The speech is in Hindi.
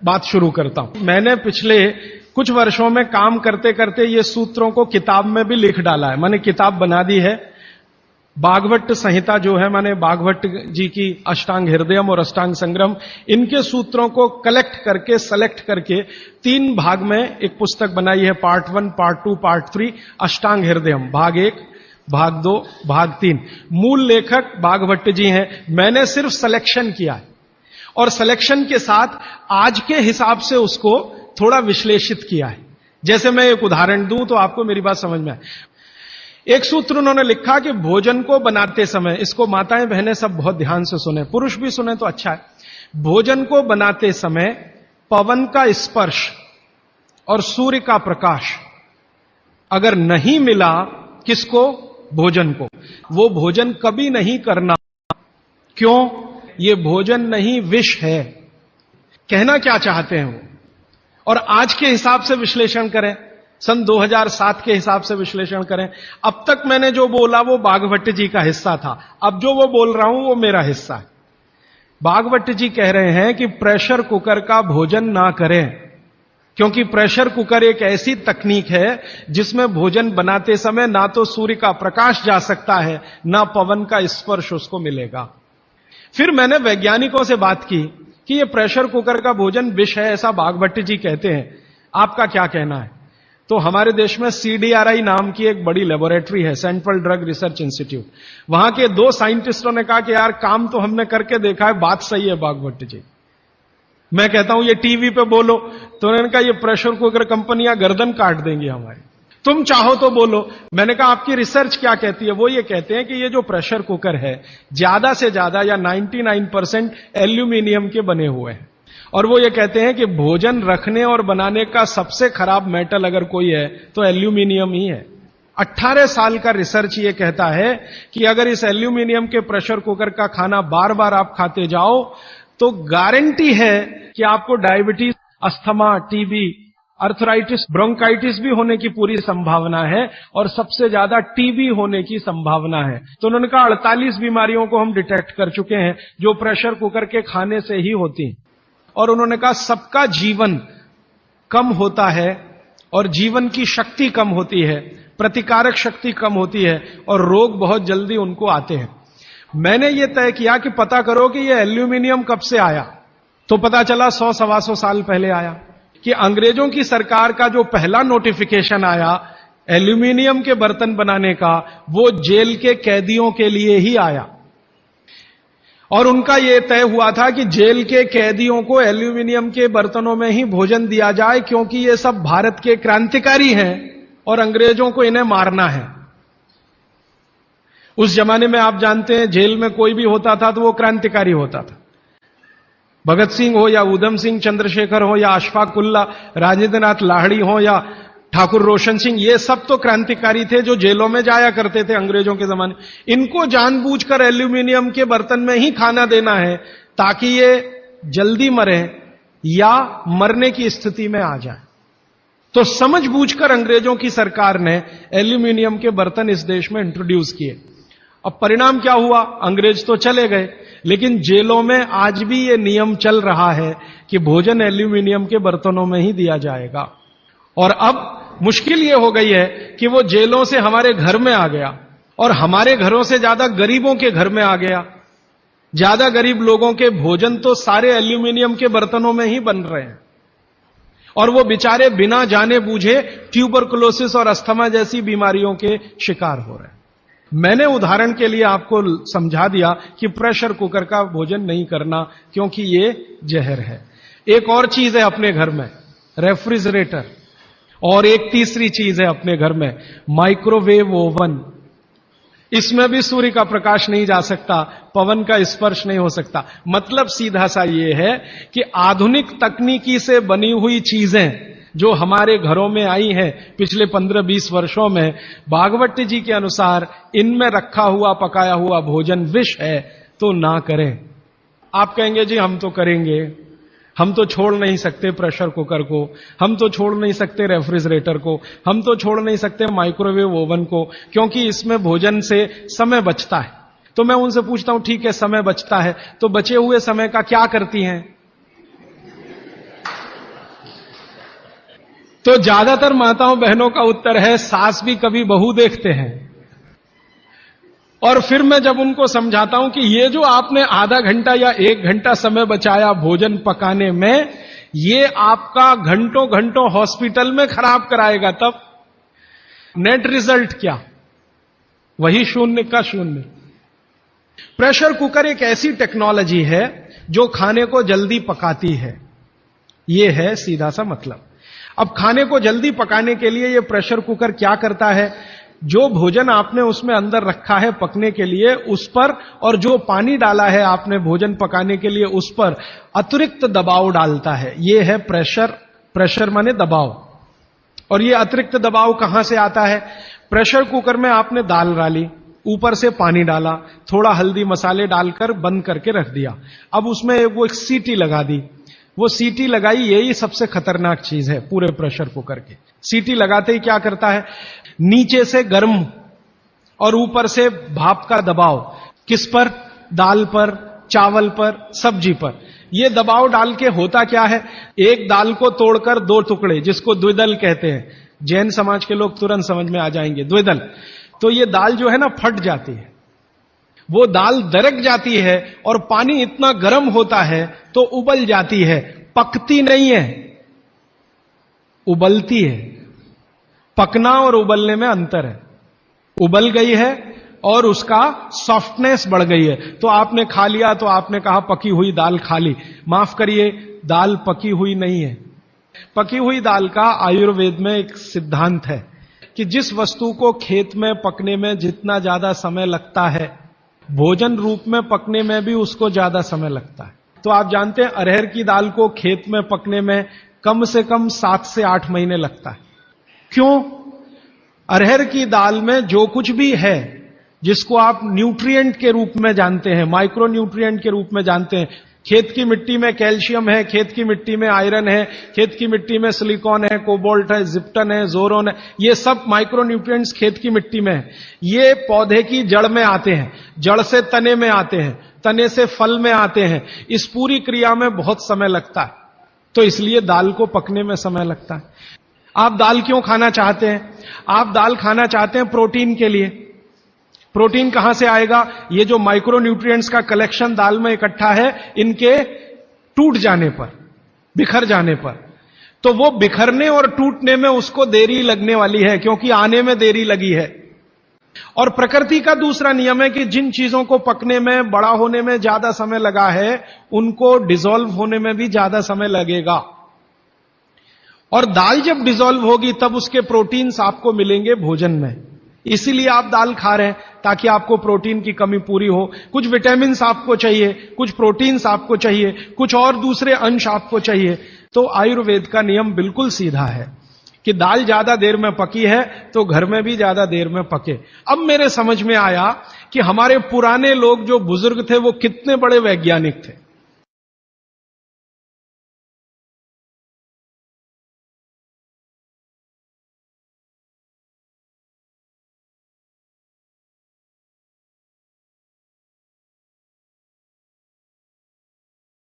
बात शुरू करता हूं। मैंने पिछले कुछ वर्षों में काम करते करते ये सूत्रों को किताब में भी लिख डाला है। मैंने किताब बना दी है, भागवत संहिता जो है, मैंने भागवत जी की अष्टांग हृदयम और अष्टांग संग्रम, इनके सूत्रों को कलेक्ट करके सेलेक्ट करके 3 भाग में एक पुस्तक बनाई है। पार्ट 1, पार्ट 2, पार्ट 3, अष्टांग हृदयम, भाग 1, भाग 2, भाग 3। मूल लेखक भागवत जी हैं। मैंने सिर्फ सिलेक्शन किया है और सिलेक्शन के साथ आज के हिसाब से उसको थोड़ा विश्लेषित किया है। जैसे मैं एक उदाहरण दूं तो आपको मेरी बात समझ में आए। एक सूत्र उन्होंने लिखा कि भोजन को बनाते समय, इसको माताएं बहनें सब बहुत ध्यान से सुने, पुरुष भी सुने तो अच्छा है। भोजन को बनाते समय पवन का स्पर्श और सूर्य का प्रकाश अगर नहीं मिला, किसको? भोजन को, वो भोजन कभी नहीं करना। क्यों? ये भोजन नहीं, विष है। कहना क्या चाहते हैं वो? और आज के हिसाब से विश्लेषण करें, सन 2007 के हिसाब से विश्लेषण करें। अब तक मैंने जो बोला वो भागवत जी का हिस्सा था, अब जो वो बोल रहा हूं वो मेरा हिस्सा है। भागवत जी कह रहे हैं कि प्रेशर कुकर का भोजन ना करें, क्योंकि प्रेशर कुकर एक ऐसी तकनीक है जिसमें भोजन बनाते समय ना तो सूर्य का प्रकाश जा सकता है, ना पवन का स्पर्श उसको मिलेगा। फिर मैंने वैज्ञानिकों से बात की कि ये प्रेशर कुकर का भोजन विष है, ऐसा भागवत जी कहते हैं, आपका क्या कहना है? तो हमारे देश में CDRI नाम की एक बड़ी लेबोरेटरी है, सेंट्रल ड्रग रिसर्च इंस्टीट्यूट। वहां के 2 साइंटिस्टों ने कहा कि यार काम तो हमने करके देखा है, बात सही है भागवत जी। मैं कहता हूं ये टीवी पे बोलो, तो उन्होंने कहा ये प्रेशर कुकर कंपनियां गर्दन काट देंगी हमारी, तुम चाहो तो बोलो। मैंने कहा आपकी रिसर्च क्या कहती है? वो ये कहते हैं कि ये जो प्रेशर कुकर है ज्यादा से ज्यादा या 99% एल्यूमिनियम के बने हुए हैं, और वो ये कहते हैं कि भोजन रखने और बनाने का सबसे खराब मेटल अगर कोई है तो एल्यूमिनियम ही है। 18 साल का रिसर्च ये कहता है कि अगर इस एल्यूमिनियम के प्रेशर कुकर का खाना बार बार आप खाते जाओ तो गारंटी है कि आपको diabetes, asthma, TB, arthritis, bronchitis भी होने की पूरी संभावना है, और सबसे ज्यादा टीबी होने की संभावना है। तो उन्होंने कहा 48 बीमारियों को हम डिटेक्ट कर चुके हैं जो प्रेशर कुकर के खाने से ही होती हैं। और उन्होंने कहा सबका जीवन कम होता है और जीवन की शक्ति कम होती है, प्रतिकारक शक्ति कम होती है और रोग बहुत जल्दी उनको आते हैं। मैंने ये तय किया कि पता करो कि ये एल्यूमिनियम कब से आया, तो पता चला 100-125 साल पहले आया। कि अंग्रेजों की सरकार का जो पहला नोटिफिकेशन आया एल्यूमिनियम के बर्तन बनाने का, वो जेल के कैदियों के लिए ही आया, और उनका यह तय हुआ था कि जेल के कैदियों को एल्यूमिनियम के बर्तनों में ही भोजन दिया जाए, क्योंकि ये सब भारत के क्रांतिकारी हैं और अंग्रेजों को इन्हें मारना है। उस जमाने में आप जानते हैं जेल में कोई भी होता था तो वो क्रांतिकारी होता था। भगत सिंह हो या उधम सिंह, चंद्रशेखर हो या अशफाक उल्ला, राजेंद्र नाथ लाहिड़ी हो या ठाकुर रोशन सिंह, ये सब तो क्रांतिकारी थे जो जेलों में जाया करते थे अंग्रेजों के जमाने। इनको जानबूझकर एल्यूमिनियम के बर्तन में ही खाना देना है ताकि ये जल्दी मरे या मरने की स्थिति में आ जाए। तो समझबूझकर अंग्रेजों की सरकार ने एल्यूमिनियम के बर्तन इस देश में इंट्रोड्यूस किए। अब परिणाम क्या हुआ? अंग्रेज तो चले गए, लेकिन जेलों में आज भी ये नियम चल रहा है कि भोजन एल्यूमिनियम के बर्तनों में ही दिया जाएगा। और अब मुश्किल ये हो गई है कि वो जेलों से हमारे घर में आ गया, और हमारे घरों से ज्यादा गरीबों के घर में आ गया। ज्यादा गरीब लोगों के भोजन तो सारे एल्यूमिनियम के बर्तनों में ही बन रहे हैं, और वो बेचारे बिना जाने बूझे ट्यूबरकुलोसिस और अस्थमा जैसी बीमारियों के शिकार हो रहे हैं। मैंने उदाहरण के लिए आपको समझा दिया कि प्रेशर कुकर का भोजन नहीं करना, क्योंकि ये जहर है। एक और चीज है अपने घर में, रेफ्रिजरेटर, और एक तीसरी चीज है अपने घर में, माइक्रोवेव ओवन। इसमें भी सूर्य का प्रकाश नहीं जा सकता, पवन का स्पर्श नहीं हो सकता। मतलब सीधा सा ये है कि आधुनिक तकनीकी से बनी हुई चीजें जो हमारे घरों में आई हैं पिछले 15-20 वर्षों में, भागवत जी के अनुसार इनमें रखा हुआ पकाया हुआ भोजन विष है, तो ना करें। आप कहेंगे जी हम तो करेंगे, हम तो छोड़ नहीं सकते प्रेशर कुकर को, हम तो छोड़ नहीं सकते रेफ्रिजरेटर को, हम तो छोड़ नहीं सकते माइक्रोवेव ओवन को, क्योंकि इसमें भोजन से समय बचता है। तो मैं उनसे पूछता हूं ठीक है समय बचता है, तो बचे हुए समय का क्या करती हैं? तो ज्यादातर माताओं बहनों का उत्तर है सास भी कभी बहू देखते हैं। और फिर मैं जब उनको समझाता हूं कि ये जो आपने आधा घंटा या 1 घंटा समय बचाया भोजन पकाने में, ये आपका घंटों घंटों हॉस्पिटल में खराब कराएगा, तब नेट रिजल्ट क्या? वही 0 का 0। प्रेशर कुकर एक ऐसी टेक्नोलॉजी है जो खाने को जल्दी पकाती है, ये है सीधा सा मतलब। अब खाने को जल्दी पकाने के लिए ये प्रेशर कुकर क्या करता है, जो भोजन आपने उसमें अंदर रखा है पकने के लिए उस पर, और जो पानी डाला है आपने भोजन पकाने के लिए उस पर अतिरिक्त दबाव डालता है। ये है प्रेशर। प्रेशर माने दबाव। और ये अतिरिक्त दबाव कहां से आता है? प्रेशर कुकर में आपने दाल डाली, ऊपर से पानी डाला, थोड़ा हल्दी मसाले डालकर बंद करके रख दिया। अब उसमें वो एक सीटी लगा दी। वो सीटी लगाई, यही सबसे खतरनाक चीज है पूरे प्रेशर कुकर की। सीटी लगाते ही क्या करता है, नीचे से गर्म और ऊपर से भाप का दबाव। किस पर? दाल पर, चावल पर, सब्जी पर। ये दबाव डाल के होता क्या है, एक दाल को तोड़कर 2 टुकड़े, जिसको द्विदल कहते हैं, जैन समाज के लोग तुरंत समझ में आ जाएंगे, द्विदल। तो ये दाल जो है ना फट जाती है, वो दाल दरक जाती है और पानी इतना गर्म होता है तो उबल जाती है, पकती नहीं है, उबलती है। पकना और उबलने में अंतर है। उबल गई है और उसका सॉफ्टनेस बढ़ गई है। तो आपने खा लिया तो आपने कहा पकी हुई दाल खा ली। माफ करिए, दाल पकी हुई नहीं है। पकी हुई दाल का आयुर्वेद में एक सिद्धांत है कि जिस वस्तु को खेत में पकने में जितना ज्यादा समय लगता है, भोजन रूप में पकने में भी उसको ज्यादा समय लगता है। तो आप जानते हैं अरहर की दाल को खेत में पकने में कम से कम 7 से 8 महीने लगता है। क्यों? अरहर की दाल में जो कुछ भी है, जिसको आप न्यूट्रिएंट के रूप में जानते हैं, माइक्रो न्यूट्रिएंट के रूप में जानते हैं, खेत की मिट्टी में कैल्शियम है, खेत की मिट्टी में आयरन है, खेत की मिट्टी में सिलिकॉन है, कोबाल्ट है, जिप्टन है, जोरोन है, ये सब माइक्रो न्यूट्रिएंट्स खेत की मिट्टी में है। ये पौधे की जड़ में आते हैं, जड़ से तने में आते हैं, तने से फल में आते हैं। इस पूरी क्रिया में बहुत समय लगता है, तो इसलिए दाल को पकने में समय लगता है। आप दाल क्यों खाना चाहते हैं? आप दाल खाना चाहते हैं प्रोटीन के लिए। प्रोटीन कहां से आएगा? ये जो माइक्रो न्यूट्रिएंट्स का कलेक्शन दाल में इकट्ठा है, इनके टूट जाने पर, बिखर जाने पर, तो वो बिखरने और टूटने में उसको देरी लगने वाली है, क्योंकि आने में देरी लगी है। और प्रकृति का दूसरा नियम है कि जिन चीजों को पकने में, बड़ा होने में ज्यादा समय लगा है, उनको डिसॉल्व होने में भी ज्यादा समय लगेगा। और दाल जब डिसॉल्व होगी तब उसके प्रोटीन्स आपको मिलेंगे भोजन में। इसीलिए आप दाल खा रहे हैं, ताकि आपको प्रोटीन की कमी पूरी हो। कुछ विटामिन्स आपको चाहिए, कुछ प्रोटीन्स आपको चाहिए, कुछ और दूसरे अंश आपको चाहिए। तो आयुर्वेद का नियम बिल्कुल सीधा है कि दाल ज्यादा देर में पकी है तो घर में भी ज्यादा देर में पके। अब मेरे समझ में आया कि हमारे पुराने लोग जो बुजुर्ग थे वो कितने बड़े वैज्ञानिक थे।